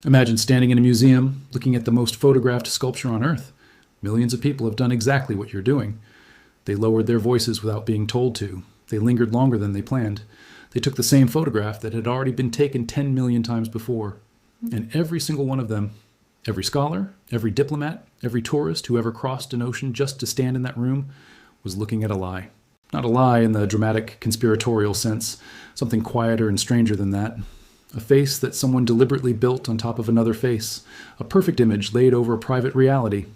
Imagine standing in a museum looking at the most photographed sculpture on Earth. Millions of people have done exactly what you're doing. They lowered their voices without being told to. They lingered longer than they planned. They took the same photograph that had already been taken 10 million times before. And every single one of them, every scholar, every diplomat, every tourist who ever crossed an ocean just to stand in that room, was looking at a lie. Not a lie in the dramatic conspiratorial sense, something quieter and stranger than that. A face that someone deliberately built on top of another face, a perfect image laid over a private reality.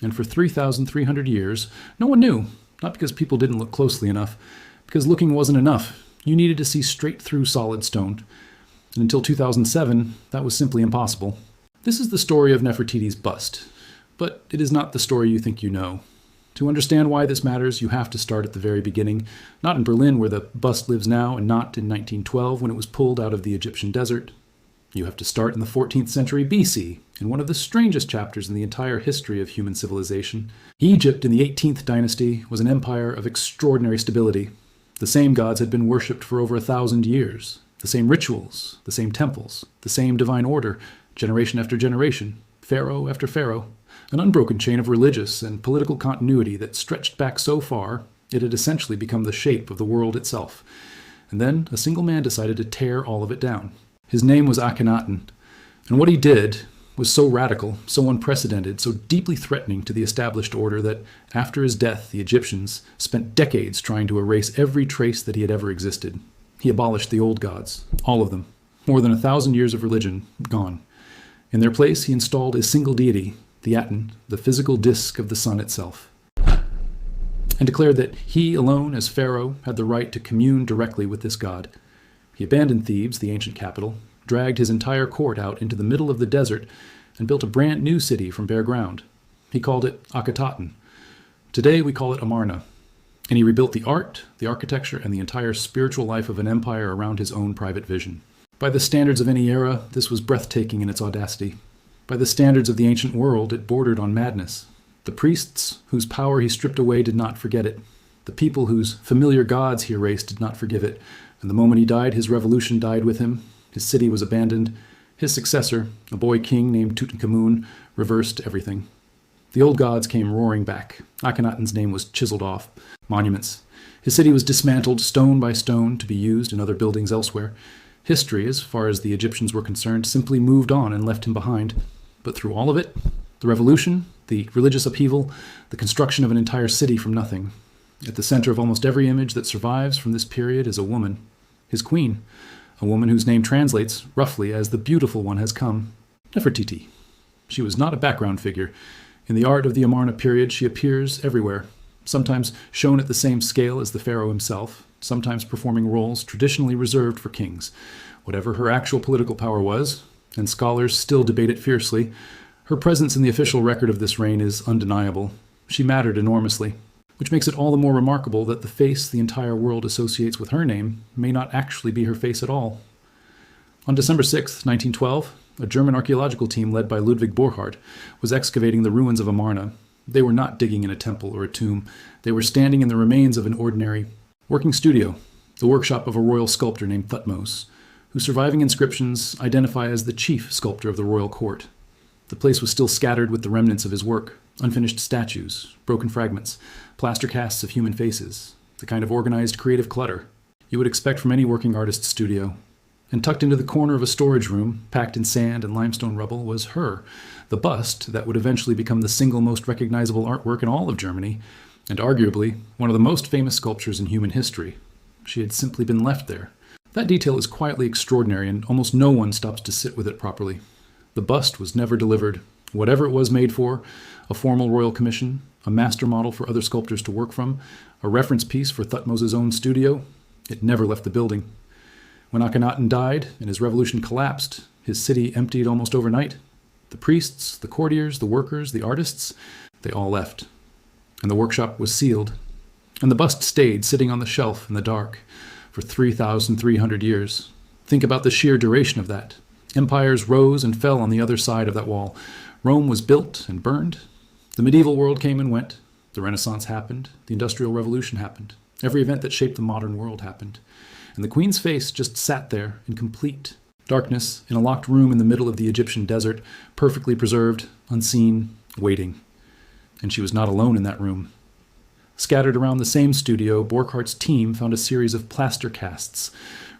And for 3,300 years, no one knew, not because people didn't look closely enough, because looking wasn't enough. You needed to see straight through solid stone. And until 2007, that was simply impossible. This is the story of Nefertiti's bust, but it is not the story you think you know. To understand why this matters, you have to start at the very beginning, not in Berlin where the bust lives now, and not in 1912 when it was pulled out of the Egyptian desert. You have to start in the 14th century BC, in one of the strangest chapters in the entire history of human civilization. Egypt in the 18th dynasty was an empire of extraordinary stability. The same gods had been worshipped for over 1,000 years. The same rituals, the same temples, the same divine order, generation after generation, pharaoh after pharaoh. An unbroken chain of religious and political continuity that stretched back so far, it had essentially become the shape of the world itself. And then a single man decided to tear all of it down. His name was Akhenaten, and what he did was so radical, so unprecedented, so deeply threatening to the established order that after his death, the Egyptians spent decades trying to erase every trace that he had ever existed. He abolished the old gods, all of them. More than 1,000 years of religion, gone. In their place, he installed a single deity, the Aten, the physical disk of the sun itself, and declared that he alone, as pharaoh, had the right to commune directly with this god. He abandoned Thebes, the ancient capital, dragged his entire court out into the middle of the desert, and built a brand new city from bare ground. He called it Akhetaten. Today we call it Amarna. And he rebuilt the art, the architecture, and the entire spiritual life of an empire around his own private vision. By the standards of any era, this was breathtaking in its audacity. By the standards of the ancient world, it bordered on madness. The priests, whose power he stripped away, did not forget it. The people whose familiar gods he erased did not forgive it. And the moment he died, his revolution died with him. His city was abandoned. His successor, a boy king named Tutankhamun, reversed everything. The old gods came roaring back. Akhenaten's name was chiseled off. Monuments. His city was dismantled stone by stone to be used in other buildings elsewhere. History, as far as the Egyptians were concerned, simply moved on and left him behind. But through all of it, the revolution, the religious upheaval, the construction of an entire city from nothing, at the center of almost every image that survives from this period is a woman, his queen, a woman whose name translates, roughly, as the beautiful one has come, Nefertiti. She was not a background figure. In the art of the Amarna period, she appears everywhere, sometimes shown at the same scale as the pharaoh himself, sometimes performing roles traditionally reserved for kings. Whatever her actual political power was, and scholars still debate it fiercely, her presence in the official record of this reign is undeniable. She mattered enormously, which makes it all the more remarkable that the face the entire world associates with her name may not actually be her face at all. On December 6, 1912, a German archaeological team led by Ludwig Borchardt was excavating the ruins of Amarna. They were not digging in a temple or a tomb. They were standing in the remains of an ordinary working studio, the workshop of a royal sculptor named Thutmose, whose surviving inscriptions identify as the chief sculptor of the royal court. The place was still scattered with the remnants of his work, unfinished statues, broken fragments, plaster casts of human faces, the kind of organized creative clutter you would expect from any working artist's studio. And tucked into the corner of a storage room, packed in sand and limestone rubble, was her, the bust that would eventually become the single most recognizable artwork in all of Germany, and arguably one of the most famous sculptures in human history. She had simply been left there. That detail is quietly extraordinary, and almost no one stops to sit with it properly. The bust was never delivered. Whatever it was made for, a formal royal commission, a master model for other sculptors to work from, a reference piece for Thutmose's own studio, it never left the building. When Akhenaten died and his revolution collapsed, his city emptied almost overnight. The priests, the courtiers, the workers, the artists, they all left. And the workshop was sealed. And the bust stayed sitting on the shelf in the dark for 3,300 years. Think about the sheer duration of that. Empires rose and fell on the other side of that wall. Rome was built and burned. The medieval world came and went. The Renaissance happened. The Industrial Revolution happened. Every event that shaped the modern world happened. And the queen's face just sat there in complete, Darkness, in a locked room in the middle of the Egyptian desert, perfectly preserved, unseen, waiting. And she was not alone in that room. Scattered around the same studio, Borchardt's team found a series of plaster casts,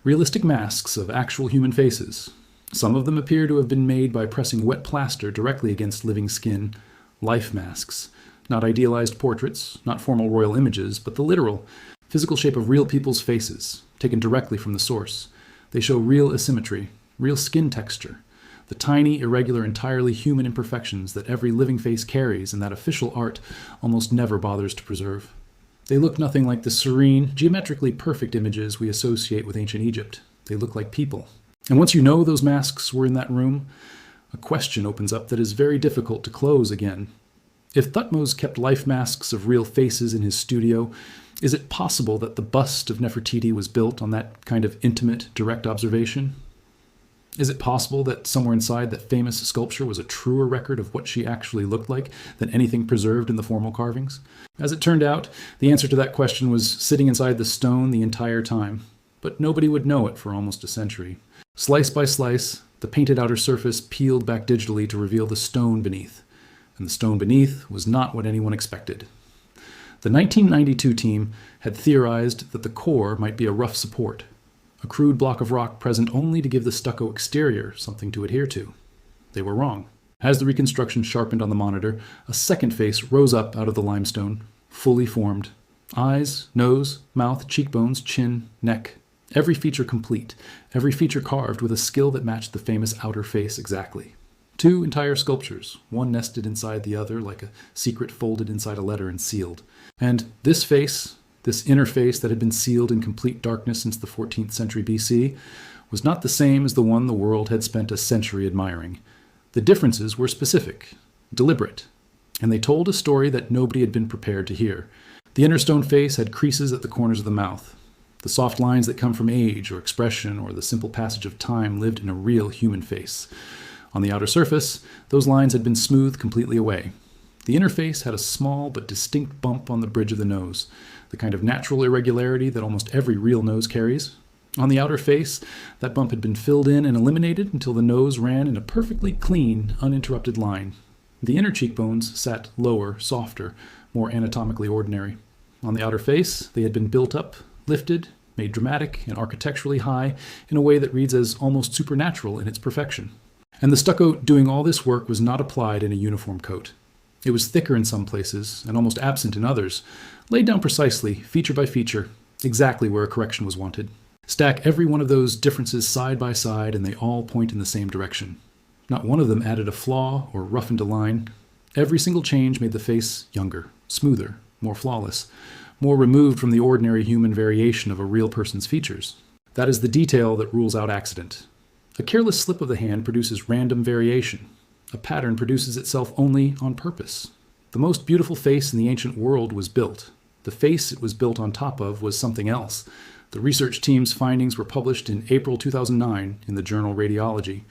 realistic masks of actual human faces. Some of them appear to have been made by pressing wet plaster directly against living skin, life masks. Not idealized portraits, not formal royal images, but the literal, physical shape of real people's faces, taken directly from the source. They show real asymmetry, real skin texture, the tiny, irregular, entirely human imperfections that every living face carries and that official art almost never bothers to preserve. They look nothing like the serene, geometrically perfect images we associate with ancient Egypt. They look like people. And once you know those masks were in that room, a question opens up that is very difficult to close again. If Thutmose kept life masks of real faces in his studio, is it possible that the bust of Nefertiti was built on that kind of intimate, direct observation? Is it possible that somewhere inside that famous sculpture was a truer record of what she actually looked like than anything preserved in the formal carvings? As it turned out, the answer to that question was sitting inside the stone the entire time, but nobody would know it for almost a century. Slice by slice, the painted outer surface peeled back digitally to reveal the stone beneath, and the stone beneath was not what anyone expected. The 1992 team had theorized that the core might be a rough support, a crude block of rock present only to give the stucco exterior something to adhere to. They were wrong. As the reconstruction sharpened on the monitor, a second face rose up out of the limestone, fully formed. Eyes, nose, mouth, cheekbones, chin, neck, every feature complete, every feature carved with a skill that matched the famous outer face exactly. Two entire sculptures, one nested inside the other like a secret folded inside a letter and sealed. And this face, this inner face that had been sealed in complete darkness since the 14th century BC, was not the same as the one the world had spent a century admiring. The differences were specific, deliberate, and they told a story that nobody had been prepared to hear. The inner stone face had creases at the corners of the mouth. The soft lines that come from age or expression or the simple passage of time lived in a real human face. On the outer surface, those lines had been smoothed completely away. The inner face had a small but distinct bump on the bridge of the nose, the kind of natural irregularity that almost every real nose carries. On the outer face, that bump had been filled in and eliminated until the nose ran in a perfectly clean, uninterrupted line. The inner cheekbones sat lower, softer, more anatomically ordinary. On the outer face, they had been built up, lifted, made dramatic and architecturally high in a way that reads as almost supernatural in its perfection. And the stucco doing all this work was not applied in a uniform coat. It was thicker in some places and almost absent in others, laid down precisely, feature by feature, exactly where a correction was wanted. Stack every one of those differences side by side and they all point in the same direction. Not one of them added a flaw or roughened a line. Every single change made the face younger, smoother, more flawless, more removed from the ordinary human variation of a real person's features. That is the detail that rules out accident. A careless slip of the hand produces random variation. A pattern produces itself only on purpose. The most beautiful face in the ancient world was built. The face it was built on top of was something else. The research team's findings were published in April 2009 in the journal Radiology,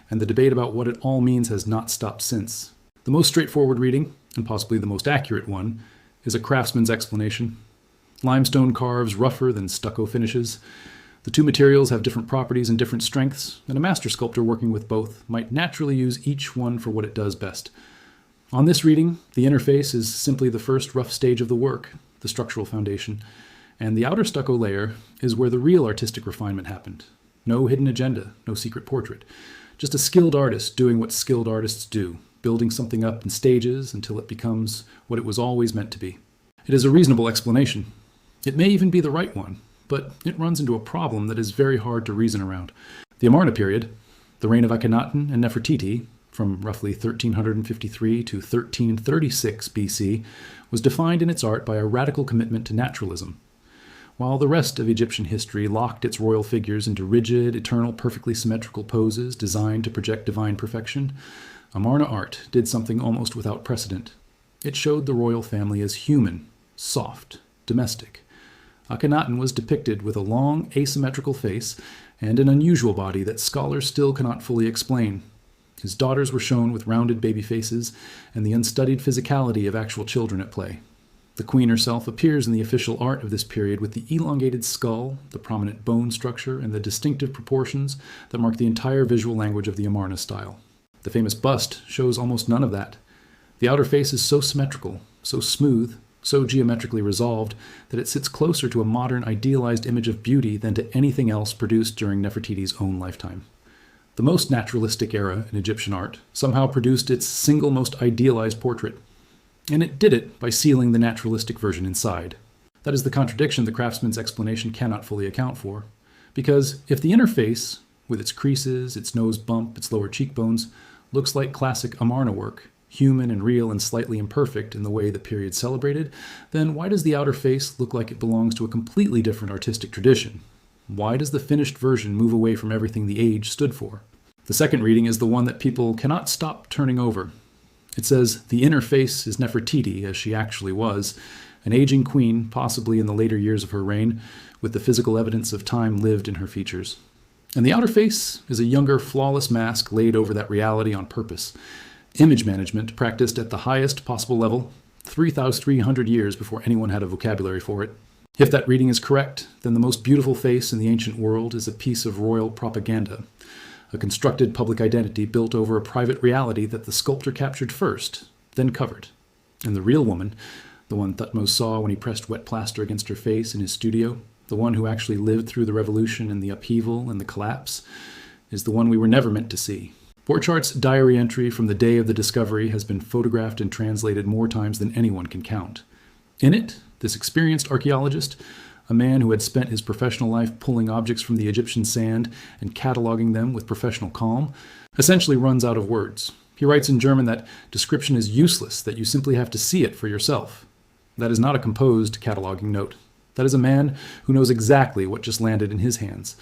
and the debate about what it all means has not stopped since. The most straightforward reading, and possibly the most accurate one, is a craftsman's explanation. Limestone carves rougher than stucco finishes. The two materials have different properties and different strengths, and a master sculptor working with both might naturally use each one for what it does best. On this reading, the inner face is simply the first rough stage of the work, the structural foundation, and the outer stucco layer is where the real artistic refinement happened. No hidden agenda, no secret portrait. Just a skilled artist doing what skilled artists do, building something up in stages until it becomes what it was always meant to be. It is a reasonable explanation. It may even be the right one, but it runs into a problem that is very hard to reason around. The Amarna period, the reign of Akhenaten and Nefertiti, from roughly 1353 to 1336 BC, was defined in its art by a radical commitment to naturalism. While the rest of Egyptian history locked its royal figures into rigid, eternal, perfectly symmetrical poses designed to project divine perfection, Amarna art did something almost without precedent. It showed the royal family as human, soft, domestic. Akhenaten was depicted with a long, asymmetrical face and an unusual body that scholars still cannot fully explain. His daughters were shown with rounded baby faces and the unstudied physicality of actual children at play. The queen herself appears in the official art of this period with the elongated skull, the prominent bone structure, and the distinctive proportions that mark the entire visual language of the Amarna style. The famous bust shows almost none of that. The outer face is so symmetrical, so smooth, so geometrically resolved that it sits closer to a modern idealized image of beauty than to anything else produced during Nefertiti's own lifetime. The most naturalistic era in Egyptian art somehow produced its single most idealized portrait. And it did it by sealing the naturalistic version inside. That is the contradiction the craftsman's explanation cannot fully account for. Because if the inner face, with its creases, its nose bump, its lower cheekbones, looks like classic Amarna work, human and real and slightly imperfect in the way the period celebrated, then why does the outer face look like it belongs to a completely different artistic tradition? Why does the finished version move away from everything the age stood for? The second reading is the one that people cannot stop turning over. It says, the inner face is Nefertiti, as she actually was, an aging queen, possibly in the later years of her reign, with the physical evidence of time lived in her features. And the outer face is a younger, flawless mask laid over that reality on purpose. Image management practiced at the highest possible level, 3,300 years before anyone had a vocabulary for it. If that reading is correct, then the most beautiful face in the ancient world is a piece of royal propaganda, a constructed public identity built over a private reality that the sculptor captured first, then covered. And the real woman, the one Thutmose saw when he pressed wet plaster against her face in his studio, the one who actually lived through the revolution and the upheaval and the collapse, is the one we were never meant to see. Borchardt's diary entry from the day of the discovery has been photographed and translated more times than anyone can count. In it, this experienced archaeologist, a man who had spent his professional life pulling objects from the Egyptian sand and cataloging them with professional calm, essentially runs out of words. He writes in German that description is useless, that you simply have to see it for yourself. That is not a composed cataloging note. That is a man who knows exactly what just landed in his hands.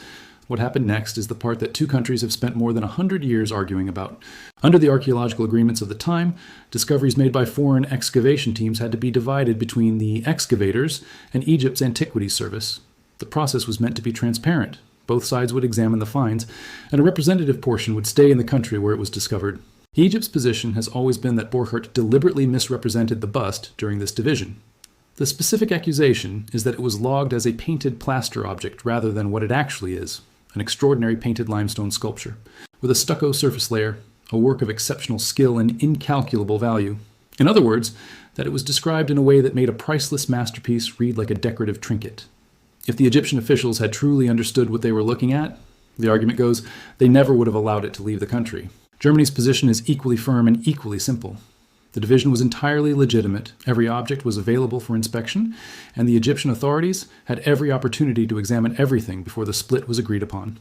What happened next is the part that two countries have spent more than 100 years arguing about. Under the archaeological agreements of the time, discoveries made by foreign excavation teams had to be divided between the excavators and Egypt's Antiquities Service. The process was meant to be transparent. Both sides would examine the finds, and a representative portion would stay in the country where it was discovered. Egypt's position has always been that Borchardt deliberately misrepresented the bust during this division. The specific accusation is that it was logged as a painted plaster object rather than what it actually is, an extraordinary painted limestone sculpture, with a stucco surface layer, a work of exceptional skill and incalculable value. In other words, that it was described in a way that made a priceless masterpiece read like a decorative trinket. If the Egyptian officials had truly understood what they were looking at, the argument goes, they never would have allowed it to leave the country. Germany's position is equally firm and equally simple. The division was entirely legitimate, every object was available for inspection, and the Egyptian authorities had every opportunity to examine everything before the split was agreed upon.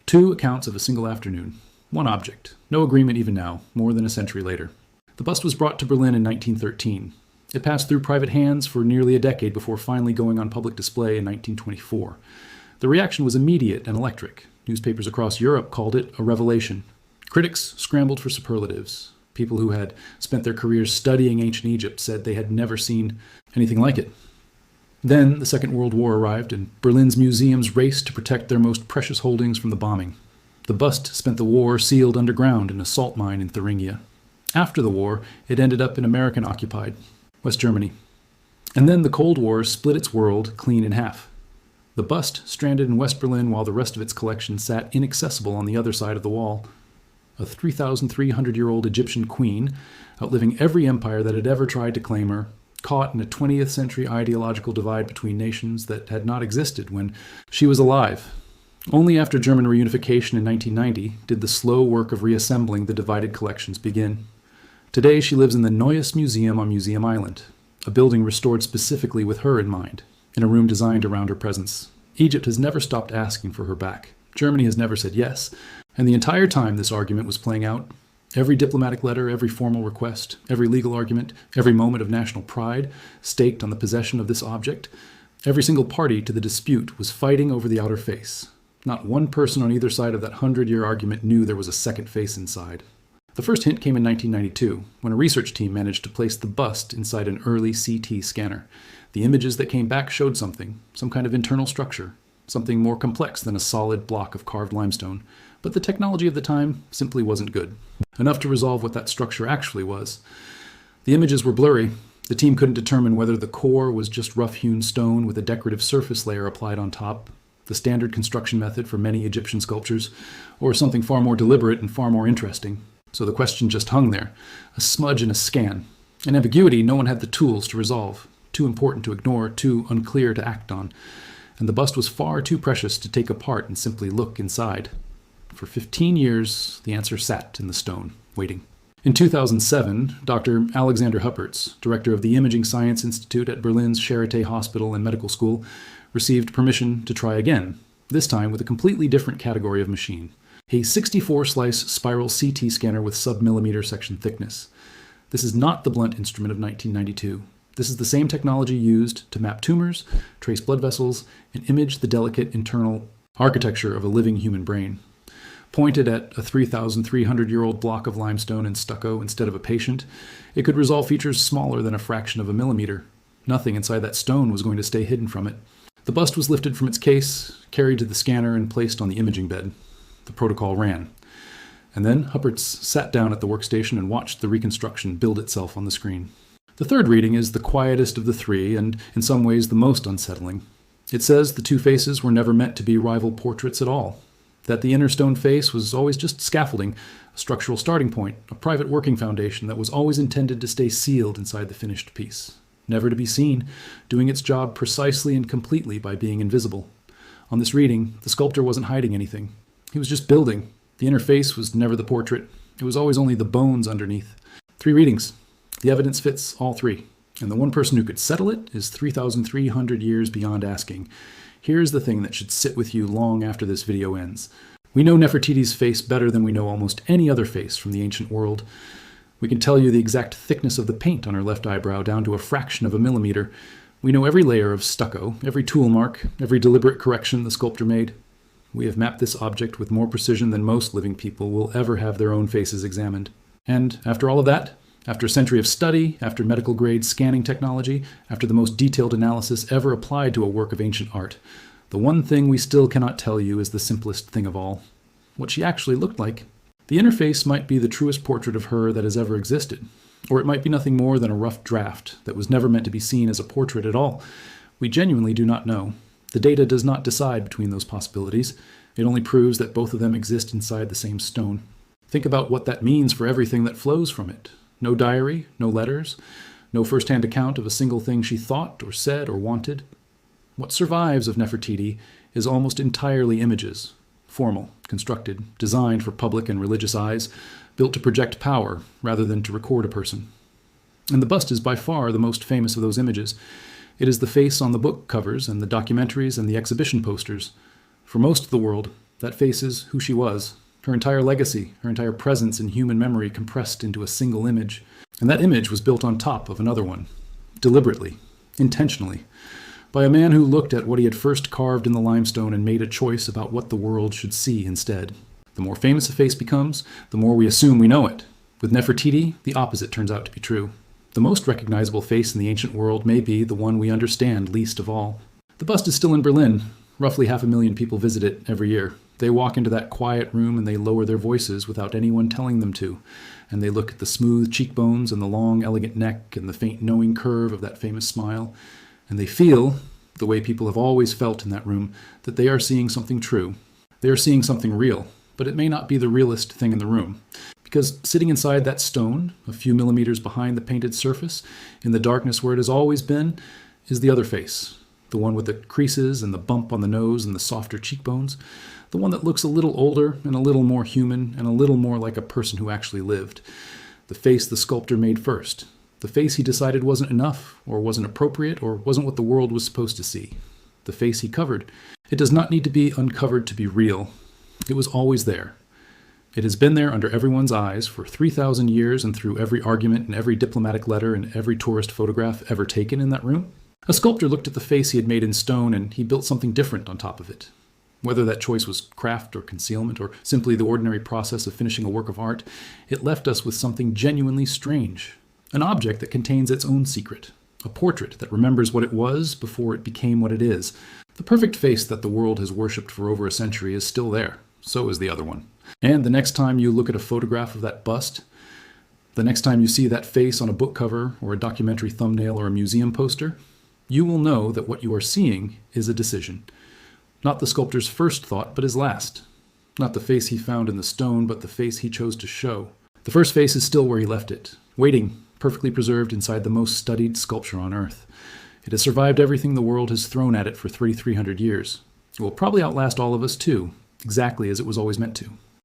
Two accounts of a single afternoon. One object. No agreement even now, more than a century later. The bust was brought to Berlin in 1913. It passed through private hands for nearly a decade before finally going on public display in 1924. The reaction was immediate and electric. Newspapers across Europe called it a revelation. Critics scrambled for superlatives. People who had spent their careers studying ancient Egypt said they had never seen anything like it. Then the Second World War arrived, and Berlin's museums raced to protect their most precious holdings from the bombing. The bust spent the war sealed underground in a salt mine in Thuringia. After the war, it ended up in American-occupied West Germany. And then the Cold War split its world clean in half. The bust stranded in West Berlin while the rest of its collection sat inaccessible on the other side of the wall. A 3,300-year-old Egyptian queen, outliving every empire that had ever tried to claim her, caught in a 20th century ideological divide between nations that had not existed when she was alive. Only after German reunification in 1990 did the slow work of reassembling the divided collections begin. Today she lives in the Neues Museum on Museum Island, a building restored specifically with her in mind, in a room designed around her presence. Egypt has never stopped asking for her back. Germany has never said yes. And the entire time this argument was playing out, every diplomatic letter, every formal request, every legal argument, every moment of national pride staked on the possession of this object, every single party to the dispute was fighting over the outer face. Not one person on either side of that 100-year argument knew there was a second face inside. The first hint came in 1992, when a research team managed to place the bust inside an early CT scanner. The images that came back showed something, some kind of internal structure, something more complex than a solid block of carved limestone. But the technology of the time simply wasn't good. Enough to resolve what that structure actually was. The images were blurry. The team couldn't determine whether the core was just rough-hewn stone with a decorative surface layer applied on top, the standard construction method for many Egyptian sculptures, or something far more deliberate and far more interesting. So the question just hung there, a smudge and a scan. An ambiguity no one had the tools to resolve, too important to ignore, too unclear to act on. And the bust was far too precious to take apart and simply look inside. For 15 years, the answer sat in the stone, waiting. In 2007, Dr. Alexander Huppertz, director of the Imaging Science Institute at Berlin's Charité Hospital and Medical School, received permission to try again, this time with a completely different category of machine, a 64-slice spiral CT scanner with sub-millimeter section thickness. This is not the blunt instrument of 1992. This is the same technology used to map tumors, trace blood vessels, and image the delicate internal architecture of a living human brain. Pointed at a 3,300-year-old block of limestone and stucco instead of a patient, it could resolve features smaller than a fraction of a millimeter. Nothing inside that stone was going to stay hidden from it. The bust was lifted from its case, carried to the scanner, and placed on the imaging bed. The protocol ran. And then Huppertz sat down at the workstation and watched the reconstruction build itself on the screen. The third reading is the quietest of the three, and in some ways the most unsettling. It says the two faces were never meant to be rival portraits at all. That the inner stone face was always just scaffolding, a structural starting point, a private working foundation that was always intended to stay sealed inside the finished piece. Never to be seen, doing its job precisely and completely by being invisible. On this reading, the sculptor wasn't hiding anything. He was just building. The inner face was never the portrait. It was always only the bones underneath. 3 readings. The evidence fits all 3. And the one person who could settle it is 3,300 years beyond asking. Here's the thing that should sit with you long after this video ends. We know Nefertiti's face better than we know almost any other face from the ancient world. We can tell you the exact thickness of the paint on her left eyebrow down to a fraction of a millimeter. We know every layer of stucco, every tool mark, every deliberate correction the sculptor made. We have mapped this object with more precision than most living people will ever have their own faces examined. And after all of that, after a century of study, after medical-grade scanning technology, after the most detailed analysis ever applied to a work of ancient art, the one thing we still cannot tell you is the simplest thing of all. What she actually looked like. The inner face might be the truest portrait of her that has ever existed, or it might be nothing more than a rough draft that was never meant to be seen as a portrait at all. We genuinely do not know. The data does not decide between those possibilities. It only proves that both of them exist inside the same stone. Think about what that means for everything that flows from it. No diary, no letters, no first-hand account of a single thing she thought or said or wanted. What survives of Nefertiti is almost entirely images, formal, constructed, designed for public and religious eyes, built to project power rather than to record a person. And the bust is by far the most famous of those images. It is the face on the book covers and the documentaries and the exhibition posters. For most of the world, that face is who she was. Her entire legacy, her entire presence in human memory compressed into a single image. And that image was built on top of another one. Deliberately. Intentionally. By a man who looked at what he had first carved in the limestone and made a choice about what the world should see instead. The more famous a face becomes, the more we assume we know it. With Nefertiti, the opposite turns out to be true. The most recognizable face in the ancient world may be the one we understand least of all. The bust is still in Berlin. Roughly 500,000 people visit it every year. They walk into that quiet room and they lower their voices without anyone telling them to. And they look at the smooth cheekbones and the long, elegant neck and the faint, knowing curve of that famous smile. And they feel, the way people have always felt in that room, that they are seeing something true. They are seeing something real, but it may not be the realest thing in the room. Because sitting inside that stone, a few millimeters behind the painted surface, in the darkness where it has always been, is the other face. The one with the creases and the bump on the nose and the softer cheekbones. The one that looks a little older and a little more human and a little more like a person who actually lived. The face the sculptor made first. The face he decided wasn't enough, or wasn't appropriate, or wasn't what the world was supposed to see. The face he covered. It does not need to be uncovered to be real. It was always there. It has been there under everyone's eyes for 3,000 years and through every argument and every diplomatic letter and every tourist photograph ever taken in that room. A sculptor looked at the face he had made in stone and he built something different on top of it. Whether that choice was craft or concealment or simply the ordinary process of finishing a work of art, it left us with something genuinely strange. An object that contains its own secret. A portrait that remembers what it was before it became what it is. The perfect face that the world has worshipped for over a century is still there. So is the other one. And the next time you look at a photograph of that The next time you see that face on a book cover or a documentary thumbnail or a museum poster, you will know that what you are seeing is a decision. Not the sculptor's first thought, but his last. Not the face he found in the stone, but the face he chose to show. The first face is still where he left it, waiting, perfectly preserved inside the most studied sculpture on Earth. It has survived everything the world has thrown at it for 3,300 years. It will probably outlast all of us too, exactly as it was always meant to.